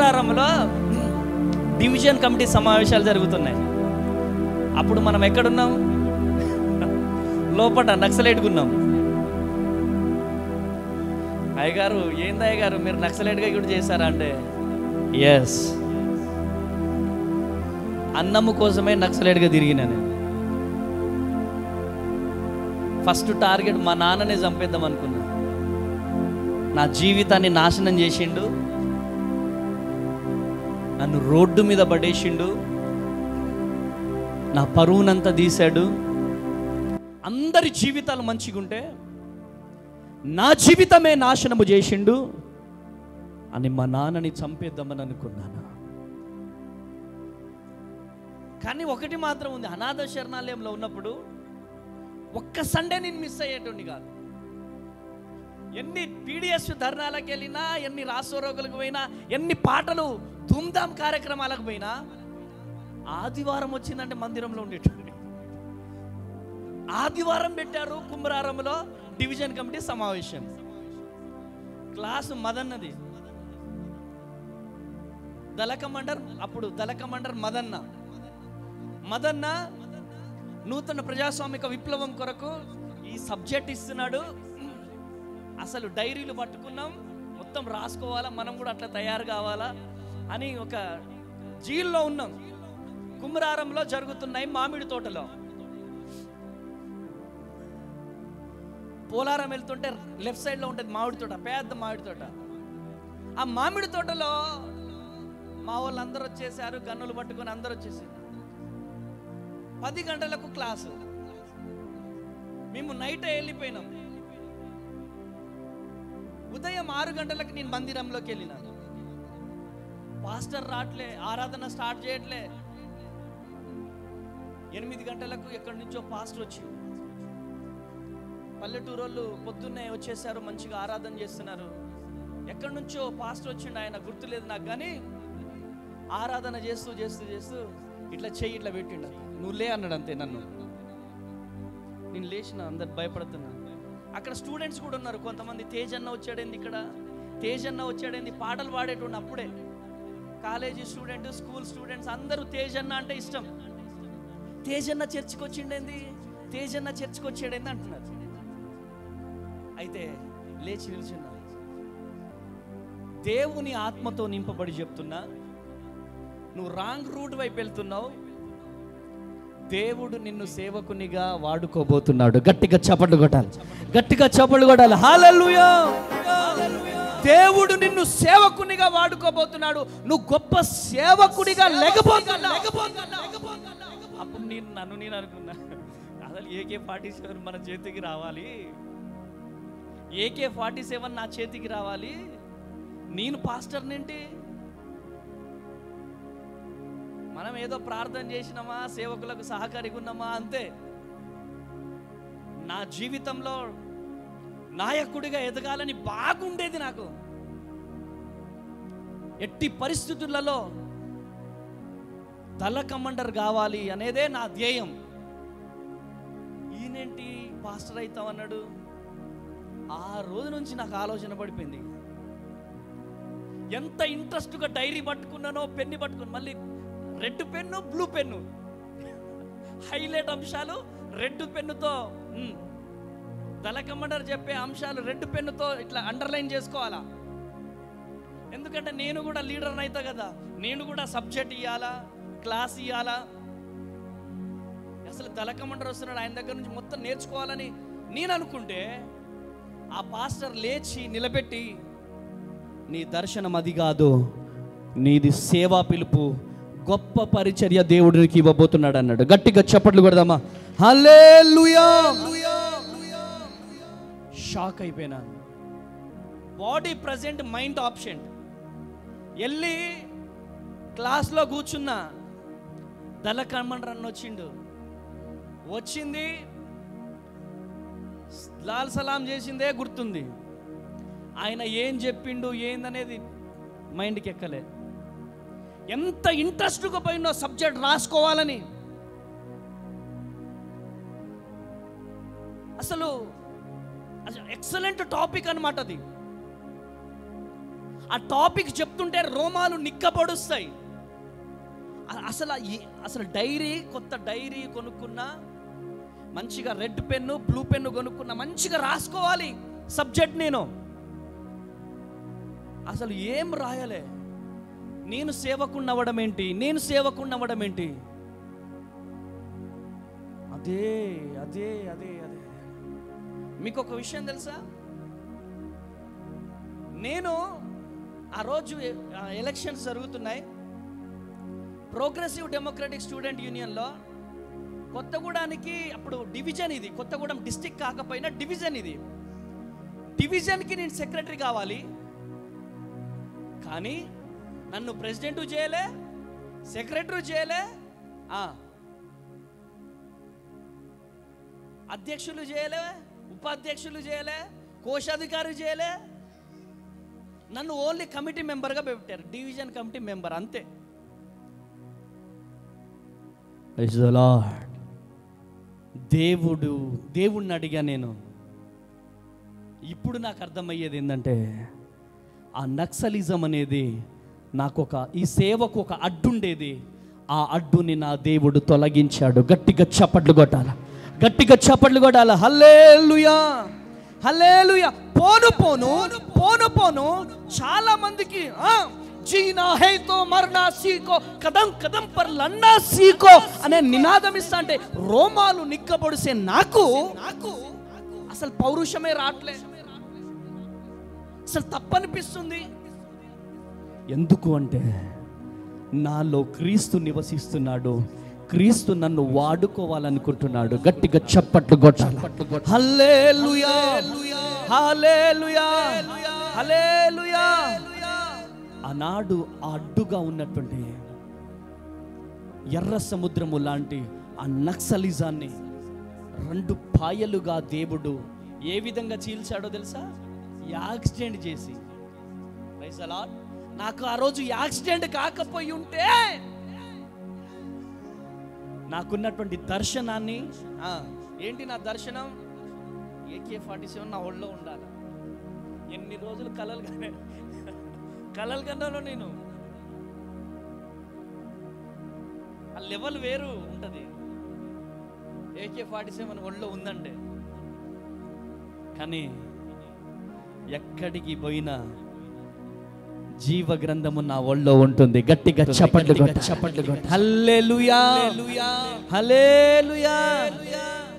కుమ్మరారంలో division committee సమావేశాలు జరుగుతున్నాయి. అప్పుడు మనం ఎక్కడున్నాం? లోపల నక్సలైట్గున్నాం. అయ్యగారు, ఏంది అయ్యగారు మీరు నక్సలైట్గా కూడా చేశారా అంటే, ఎస్, అన్నము కోసమే నక్సలైట్గా తిరిగినా నేను. ఫస్ట్ టార్గెట్ మా నాన్ననే చంపేద్దాం అనుకున్నా. నా జీవితాన్ని నాశనం చేసిండు, నన్ను రోడ్డు మీద పడేసిండు, నా పరువునంతా తీశాడు. అందరి జీవితాలు మంచిగుంటే నా జీవితమే నాశనము చేసిండు అని మా నాన్నని చంపేద్దామని అనుకున్నాను. కానీ ఒకటి మాత్రం ఉంది, అనాథ శరణాలయంలో ఉన్నప్పుడు ఒక్క సండే నేను మిస్ అయ్యేటోని కాదు. ఎన్ని పీడిఎస్ ధర్నాలకు వెళ్ళినా, ఎన్ని రాసోరోగులకు పోయినా, ఎన్ని పాటలు ధూమ్ధామ్ కార్యక్రమాలకు పోయినా, ఆదివారం వచ్చిందంటే మందిరంలో ఉండేటోని. ఆదివారం పెట్టారు కుమ్మరారంలో డివిజన్ కమిటీ సమావేశం. క్లాసు మదన్నది, దళ కమాండర్, అప్పుడు దళ కమాండర్ మదన్న నూతన ప్రజాస్వామిక విప్లవం కొరకు ఈ సబ్జెక్ట్ ఇస్తున్నాడు. అసలు డైరీలు పట్టుకున్నాం, మొత్తం రాసుకోవాలా, మనం కూడా అట్లా తయారు కావాలా అని ఒక జీల్లో ఉన్నాం. కుమ్మరారంలో జరుగుతున్నాయి మామిడి తోటలో. పోలారం వెళ్తుంటే లెఫ్ట్ సైడ్లో ఉంటుంది మామిడి తోట, పెద్ద మామిడి తోట. ఆ మామిడి తోటలో మా వాళ్ళు అందరూ వచ్చేసారు, గన్నులు పట్టుకొని అందరూ వచ్చేసారు. 10 గంటలకు క్లాసు, మేము నైటే వెళ్ళిపోయినాం. ఉదయం 6 గంటలకు నేను మందిరంలోకి వెళ్ళినాను. పాస్టర్ రావట్లే, ఆరాధన స్టార్ట్ చేయట్లే. 8 గంటలకు ఎక్కడి నుంచో పాస్టర్ వచ్చి, పల్లెటూరు వాళ్ళు పొద్దున్నే వచ్చేసారు, మంచిగా ఆరాధన చేస్తున్నారు. ఎక్కడి నుంచో పాస్టర్ వచ్చిండు, ఆయన గుర్తులేదు నాకు, కానీ ఆరాధన చేస్తూ చేస్తూ చేస్తూ ఇట్లా చెయ్యి ఇట్లా పెట్టిండు. నువ్వు లే అన్నాడు అంతే. నేను లేచిన, అందరు భయపడుతున్నా. అక్కడ స్టూడెంట్స్ కూడా ఉన్నారు కొంతమంది. తేజన్న వచ్చాడేంది, ఇక్కడ తేజన్న వచ్చాడేంది, పాటలు పాడేటోండి అప్పుడే. కాలేజీ స్టూడెంట్, స్కూల్ స్టూడెంట్స్ అందరూ తేజన్న అంటే ఇష్టం. తేజన్న చర్చికి వచ్చిండేంది, తేజన్న చర్చికి వచ్చాడేంది అంటున్నారు. అయితే లేచి నిల్చున్నా, దేవుని ఆత్మతో నింపబడి చెప్తున్నా, నువ్వు రాంగ్ రూట్ వైపు వెళ్తున్నావు. దేవుడు నిన్ను సేవకునిగా వాడుకోబోతున్నాడు. గట్టిగా చప్పట్లు కొట్టాలి, గట్టిగా చప్పట్లు కొట్టాలి. హల్లెలూయా. దేవుడు నిన్ను సేవకునిగా వాడుకోబోతున్నాడు. నువ్వు గొప్ప సేవకుడిగా లేకపోతున్నావు. అప్పుడు నేను అనుకున్నా, అసలు AK-47 మన చేతికి రావాలి, AK-47 నా చేతికి రావాలి, నేను పాస్టర్నేంటి? మనం ఏదో ప్రార్థన చేసినామా, సేవకులకు సహకరిగున్నామా అంతే. నా జీవితంలో నాయకుడిగా ఎదగాలని బాగుండేది నాకు. ఎట్టి పరిస్థితులలో దళ కమాండర్ కావాలి అనేదే నా ధ్యేయం. ఈయనేంటి పాస్టర్ అవుతావు అన్నాడు. ఆ రోజు నుంచి నాకు ఆలోచన పడిపోయింది. ఎంత ఇంట్రెస్ట్గా డైరీ పట్టుకున్నానో, పెన్ను పట్టుకుని, మళ్ళీ red pen, blue pen, highlight అంశాలు రెడ్ పెన్నుతో, దళ కమాండర్ చెప్పే అంశాలు రెడ్ పెన్నుతో ఇట్లా అండర్లైన్ చేసుకోవాలా. ఎందుకంటే నేను కూడా లీడర్ అవుతా కదా, నేను కూడా సబ్జెక్ట్ ఇవ్వాలా, క్లాస్ ఇవ్వాలా. అసలు దళ కమాండర్ వస్తున్నాడు, ఆయన దగ్గర నుంచి మొత్తం నేర్చుకోవాలని నేను అనుకుంటే, ఆ పాస్టర్ లేచి నిలబెట్టి, నీ దర్శనం అది కాదు, నీది సేవా పిలుపు, గొప్ప పరిచర్య దేవుడికి ఇవ్వబోతున్నాడు అన్నాడు. గట్టిగా చప్పట్లు కొడదామా? హల్లెలూయా. షాక్ అయిపోయినా. Body present, mind absent. వెళ్ళి క్లాస్లో కూర్చున్నా, దళ కమాండర్ అన్న వచ్చింది, లాల్ సలాం చేసిందే గుర్తుంది. ఆయన ఏం చెప్పిండు ఏందనేది మైండ్కి ఎక్కలే. ఎంత ఇంట్రెస్ట్గా పోయినో సబ్జెక్ట్ రాసుకోవాలని. అసలు ఎక్సలెంట్ టాపిక్ అన్నమాట అది. ఆ టాపిక్ చెప్తుంటే రోమాలు నిక్కపొడుస్తాయి. అసలు డైరీ, కొత్త డైరీ కొనుక్కున్నా, మంచిగా రెడ్ పెన్ను బ్లూ పెన్ను కొనుక్కున్నా, మంచిగా రాసుకోవాలి సబ్జెక్ట్. నేను అసలు ఏం రాయలే. నేను సేవకుణ్ణి అవ్వడం ఏంటి, నేను సేవకుణ్ణి అవ్వడం ఏంటి? అదే అదే అదే అదే మీకు ఒక విషయం తెలుసా? నేను ఆ రోజు ఎలక్షన్స్ జరుగుతున్నాయి. ప్రోగ్రెసివ్ డెమోక్రటిక్ స్టూడెంట్ యూనియన్లో కొత్తగూడానికి, అప్పుడు డివిజన్ ఇది, కొత్తగూడెం డిస్టిక్ కాకపోయినా డివిజన్ ఇది. డివిజన్కి నేను సెక్రటరీ కావాలి, కానీ నన్ను ప్రెసిడెంట్ చేయలే, సెక్రటరీ చేయలే, అధ్యక్షులు చేయలే, ఉపాధ్యక్షులు చేయలే, కోశాధికారి చేయలే. నన్ను ఓన్లీ కమిటీ మెంబర్గా పెట్టారు, డివిజన్ కమిటీ మెంబర్, అంతే. దేవుణ్ణి అడిగా నేను. ఇప్పుడు నాకు అర్థమయ్యేది ఏంటంటే, ఆ నక్సలిజం అనేది ఈ సేవకు ఒక అడ్డుండేది. ఆ అడ్డుని నా దేవుడు తొలగించాడు. గట్టిగా చప్పట్లు కొట్టాల, గట్టిగా చప్పట్లు కొట్టాల. హల్లెలూయా, హల్లెలూయా. పోను పోను పోను పోను చాలా మందికి జీనా హై తో మర్నా సీకో, కదం కదం పర్ లన్నా సీకో అనే నినాదం ఇస్తా అంటే రోమాలు నిక్కబొడిసే నాకు అసలు పౌరుషమే రావట్లే. అసలు తప్పనిపిస్తుంది. ఎందుకు అంటే నాలో క్రీస్తు నివసిస్తున్నాడు, క్రీస్తు నన్ను వాడుకోవాలనుకుంటున్నాడు. గట్టిగా చప్పట్లు కొట్టాలి. హల్లెలూయా, హల్లెలూయా, హల్లెలూయా. ఆనాడు అడ్డుగా ఉన్నటువంటి ఎర్ర సముద్రము లాంటి ఆ నక్సలిజాన్ని 2 పాయలుగా దేవుడు ఏ విధంగా చీల్చాడో తెలుసా? యాక్సిడెంట్ చేసి. Praise the lord. నాకు ఆ రోజు యాక్సిడెంట్ కాకపోయి ఉంటే నాకున్నటువంటి దర్శనాన్ని, ఏంటి నా దర్శనం? AK-47 నా ఒళ్ళో ఉండాలి. ఎన్ని రోజులు కలలు కన్నాను నేను. ఆ లెవెల్ వేరు ఉంటుంది. AK-47 ఒళ్ళో ఉందంటే. కానీ ఎక్కడికి పోయినా జీవ గ్రంథము నా ఒళ్ళో ఉంటుంది. గట్టిగా చప్పట్లు చప్పట్లు. హల్లెలూయా, హల్లెలూయా,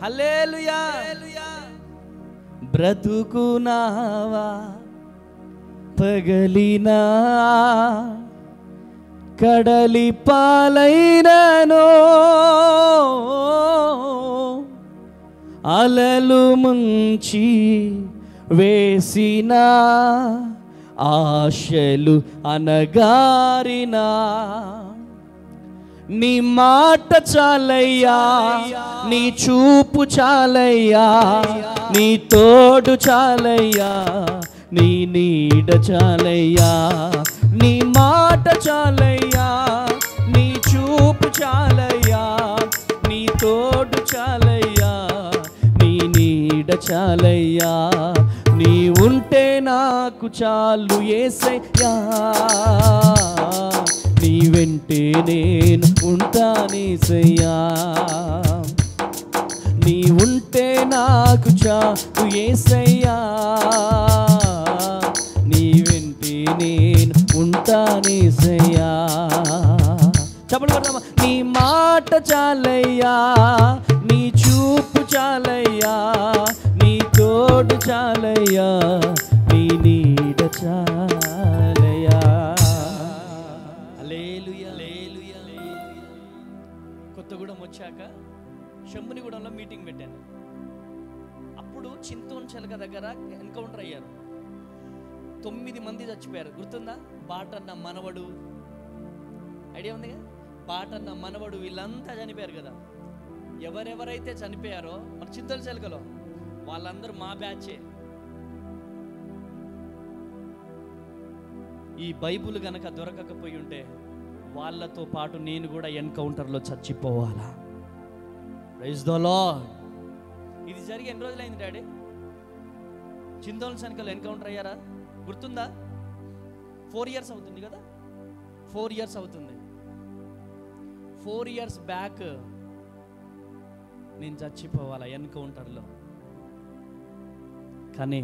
హల్లెలూయా. బ్రతుకునావా పగలినా, కడలి పాలైనను, అలలు ముంచి వేసిన, ఆశలు అనగారినా, నీ మాట చాలయ్యా, నీ చూపు చాలయ్యా, నీ తోడు చాలయ్యా, నీ నీడ చాలయ్యా. నీ మాట చాలయ్యా, నీ చూపు చాలయ్యా, నీ తోడు చాలయ్యా, నీ నీడ చాలయ్యా. నీ ఉంటే నాకు చాలు యేసయ్యా, నీ వెంటే నేను ఉంటానేసయ్యా. నీ ఉంటే నాకు చాలు యేసయ్యా, నీ వెంటే నేను ఉంటానేసయ్యా. చెప్పండి కొడదామా? నీ మాట చాలయ్యా, నీ చూపు చాలయ్యా, నీ తోడు చాలయ్యా, నీ నీడ చాలయ్యా. హల్లెలూయా, హల్లెలూయా. కొత్తగూడెం వచ్చాక శంభునిగూడెంలో మీటింగ్ పెట్టాను. అప్పుడు చింతోన్ చెలక దగ్గర ఎన్కౌంటర్ అయ్యారు. 9 మంది చచ్చిపోయారు. గుర్తుందా? బాటన్న మనవడు, ఐడియా ఉందిగా? బాటన్న మనవడు, వీళ్ళంతా చనిపోయారు కదా. ఎవరెవరైతే చనిపోయారో మన చింతోన్ చెలకలో వాళ్ళందరూ మా బ్యాచే. ఈ బైబుల్ గనక దొరకకపోయి ఉంటే వాళ్ళతో పాటు నేను కూడా ఎన్కౌంటర్లో చచ్చిపోవాలా. Praise the lord. ఇది జరిగి ఎన్ని రోజులైంది డాడీ? చింతోన్ చెలకలో ఎన్కౌంటర్ అయ్యారా? గుర్తుందా? 4 years అవుతుంది కదా, 4 years అవుతుంది. 4 years బ్యాక్ నేను చచ్చిపోవాలా ఎన్కౌంటర్లో. కానీ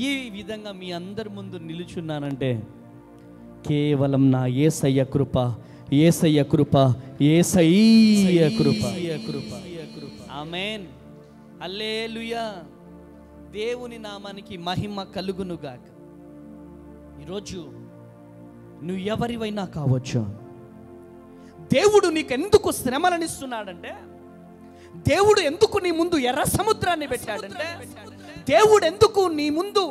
ఈ విధంగా మీ అందరి ముందు నిలుచున్నానంటే కేవలం నా యేసయ్య కృప, యేసయ్య కృప, యేసయ్య కృప. ఆమేన్, హల్లెలూయా. దేవుని నామానికి మహిమ కలుగునుగాక. ఈరోజు నువ్వు ఎవరివైనా కావచ్చు. దేవుడు నీకు ఎందుకు శ్రమలను ఇస్తున్నాడంటే, దేవుడు ఎందుకు నీ ముందు ఎర్ర సముద్రాన్ని పెట్టాడంటే, దేవుడు ఎందుకు నీ ముందు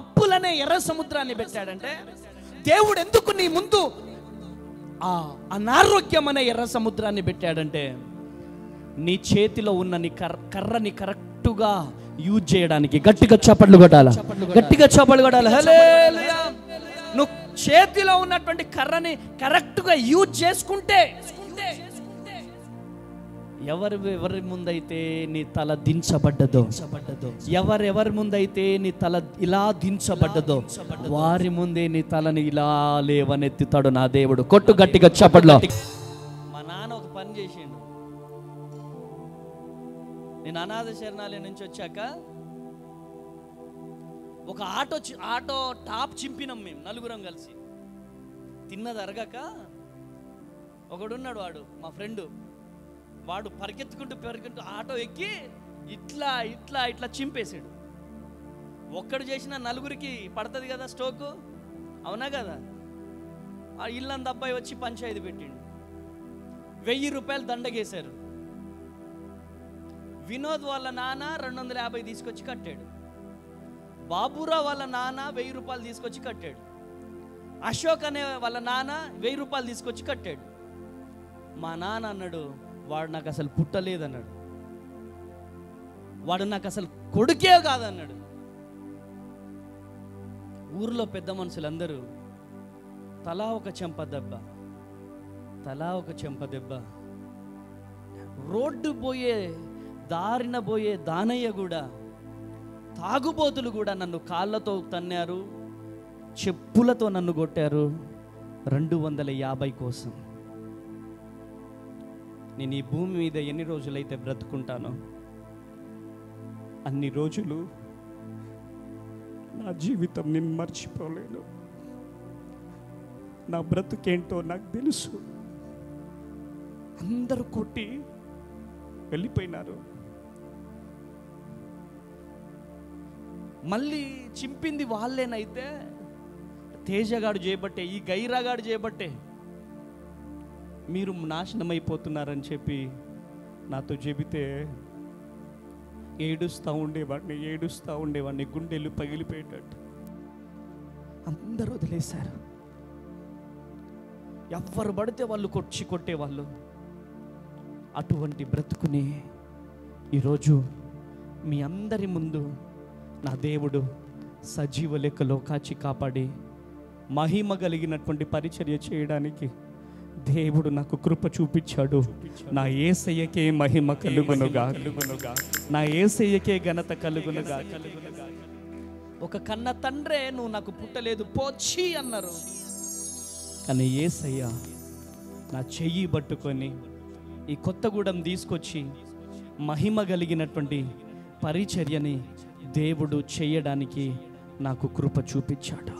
అప్పులనే ఎర్ర సముద్రాన్ని పెట్టాడంటే, దేవుడు ఎందుకు నీ ముందు ఆ అనారోగ్యం అనే ఎర్ర సముద్రాన్ని పెట్టాడంటే, నీ చేతిలో ఉన్న నీ కర్రని కరెక్టుగా యూజ్ చేయడానికి. గట్టిగా చప్పట్లు కొట్టాలి, గట్టిగా చప్పట్లు కొట్టాలి. హల్లెలూయా. నువ్వు చేతిలో ఉన్నటువంటి కర్రని కరెక్ట్గా యూజ్ చేసుకుంటే, ఎవరి ముందైతే నీ తల దించబడ్డదో, ఎవరి ముందైతే నీ తల ఇలా దించబడ్డదో, వారి ముందే నీ తలని ఇలా లేవనెత్తుతాడు నా దేవుడు. కొట్టు గట్టిగా చప్పట్లో. మా నాన్న ఒక పని చేసిండు. నేను అనాథ శరణాలయం నుంచి వచ్చాక ఒక ఆటో టాప్ చింపినాం మేము నలుగురం కలిసి. తిన్నది అరగక ఒకడున్నాడు, వాడు మా ఫ్రెండు, వాడు పరిగెత్తుకుంటూ ఆటో ఎక్కి ఇట్లా ఇట్లా ఇట్లా చింపేసాడు. ఒక్కడు చేసిన నలుగురికి పడుతుంది కదా స్టోకు, అవునా కదా? ఆ ఇల్లంత అబ్బాయి వచ్చి పంచాయతీ పెట్టిండు. 1000 రూపాయలు దండగేశారు. వినోద్ వాళ్ళ నాన్న 250 తీసుకొచ్చి కట్టాడు. బాబురావు వాళ్ళ నాన్న 1000 రూపాయలు తీసుకొచ్చి కట్టాడు. అశోక్ అనే వాళ్ళ నాన్న 1000 రూపాయలు తీసుకొచ్చి కట్టాడు. మా నాన్న అన్నాడు, వాడు నాకు అసలు పుట్టలేదన్నాడు, వాడు నాకు అసలు కొడుకే కాదన్నాడు. ఊర్లో పెద్ద మనుషులందరూ తలా ఒక చెంప దెబ్బ. రోడ్డు పోయే దారిన పోయే దానయ్య కూడా, తాగుబోతులు కూడా నన్ను కాళ్ళతో తన్నారు, చెప్పులతో నన్ను కొట్టారు 250 కోసం. నేను ఈ భూమి మీద ఎన్ని రోజులైతే బ్రతుకుంటానో అన్ని రోజులు నా జీవితం నేను మర్చిపోలేను. నా బ్రతుకేంటో నాకు తెలుసు. అందరూ కొట్టి వెళ్ళిపోయినారు. మళ్ళీ చింపింది వాళ్ళేనైతే తేజగాడు చేయబట్టే, ఈ గైరాగాడు చేయబట్టే మీరు నాశనం అయిపోతున్నారని చెప్పి నాతో చెబితే ఏడుస్తూ ఉండేవాడిని గుండెలు పగిలిపోయేటట్టు. అందరూ వదిలేశారు. ఎవరు పడితే వాళ్ళు కొట్టేవాళ్ళు. అటువంటి బ్రతుకుని ఈరోజు మీ అందరి ముందు నా దేవుడు సజీవ లెక్కలో కాచి కాపాడి మహిమ కలిగినటువంటి పరిచర్య చేయడానికి దేవుడు నాకు కృప చూపించాడు. నా యేసయ్యకే మహిమ కలుగునుగా, నా యేసయ్యకే ఘనత కలుగునుగా. ఒక కన్న తండ్రే నువ్వు నాకు పుట్టలేదు పోచి అన్నారు, కానీ యేసయ్య నా చెయ్యి పట్టుకొని ఈ కొత్తగూడెం తీసుకొచ్చి మహిమ కలిగినటువంటి పరిచర్యని దేవుడు చేయడానికి నాకు కృప చూపించాడు.